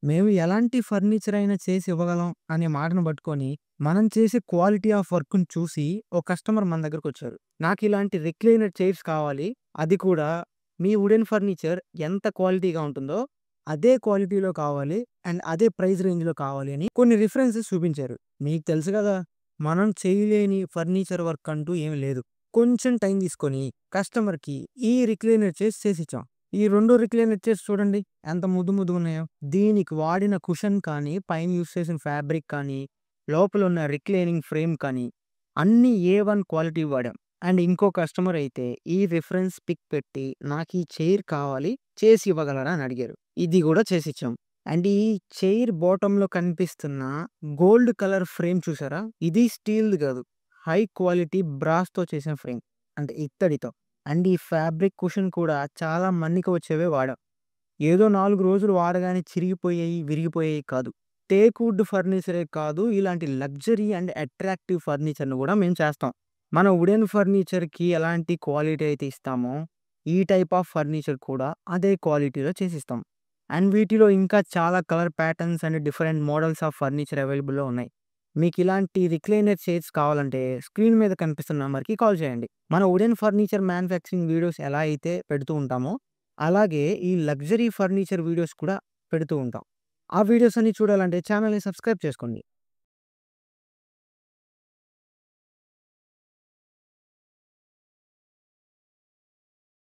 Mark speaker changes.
Speaker 1: మేము ఎలాంటి ఫర్నిచర్ అయినా చేసి ఇవ్వగలం అనే మాటను పట్టుకొని, మనం చేసే క్వాలిటీ ఆఫ్ వర్క్‌ని చూసి ఒక కస్టమర్ మన దగ్గరకొచ్చారు. నాకిలాంటి రిక్లైనర్ చైర్స్ కావాలి. అది కూడా మీ వుడెన్ ఫర్నిచర్ ఎంత క్వాలిటీగా ఉంటుందో, అదే క్వాలిటీలో కావాలి. అండ్ అదే ప్రైస్ రేంజ్‌లో కావాలి అని కొన్ని రిఫరెన్సెస్ చూపించారు. మీకు తెలుసు గదా! మనం చేయలేని ఫర్నిచర్ వర్క్ అంటూ ఏమి లేదు. కొంచెం టైం తీసుకొని కస్టమర్‌కి ఈ రిక్లైనర్ చైర్స్ చేసిచ్చాం. ఈ 2 రిక్లైనర్ చైర్స్ చూడండి ఎంత ముద్దుగున్నాయో. దీనికి వాడిన కుషన్ కానీ, పైన యూజ్ చేసిన ఫ్యాబ్రిక్ కానీ, లోపలున్న రిక్లైనింగ్ ఫ్రేమ్ కానీ, అన్నీ ఏ1 క్వాలిటీ వాడాం. అండ్ ఇంకో కస్టమర్ అయితే ఈ రిఫరెన్స్ పిక్ పెట్టి, "నాకీ చైర్ కావాలి, చేసి ఇవ్వగలరా?" అని అడిగారు. ఇది గూడా చేసిచ్చాం. అండ్ ఈ చైర్ బాటమ్‌లో కనిపిస్తున్న గోల్డ్ కలర్ ఫ్రేమ్ చూసారా? ఇది స్టీల్‌ది గాదు. హై క్వాలిటీ బ్రాస్‌తో చేసిన ఫ్రేమ్. అంటే ఇత్తడితో. అండ్ ఈ ఫ్యాబ్రిక్ కుషన్ కూడా చాలా మన్నిక వచ్చేవే వాడాం. ఏదో 4 రోజులు వాడగానే చిరిగిపోయాయి, విరిగిపోయాయి కాదు. టేక్ వుడ్ ఫర్నిచరే కాదు, ఇలాంటి లగ్జరీ అండ్ అట్రాక్టివ్ ఫర్నిచర్‌ని గూడా మేము చేస్తాం. మన వుడెన్ ఫర్నిచర్‌కి ఎలాంటి క్వాలిటీ అయితే ఇస్తామో, ఈ టైప్ ఆఫ్ ఫర్నిచర్ కూడా అదే క్వాలిటీలో చేసిస్తాం. అండ్ వీటిలో ఇంకా చాలా colour patterns and different models of furniture అవైలబుల్‌లో ఉన్నాయి. మీకిలాంటి రిక్లైనర్ చైర్స్ కావాలంటే స్క్రీన్ మీద కనిపిస్తున్న నంబర్‌కి కాల్ చేయండి. మన వుడెన్ ఫర్నిచర్ మ్యానుఫ్యాక్చరింగ్ వీడియోస్ ఎలా అయితే పెడుతూ ఉంటామో, అలాగే ఈ లగ్జరీ ఫర్నిచర్ వీడియోస్ కూడా పెడుతూ ఉంటాం. ఆ వీడియోస్ అన్ని చూడాలంటే ఛానెల్‌ని సబ్స్క్రైబ్ చేసుకోండి.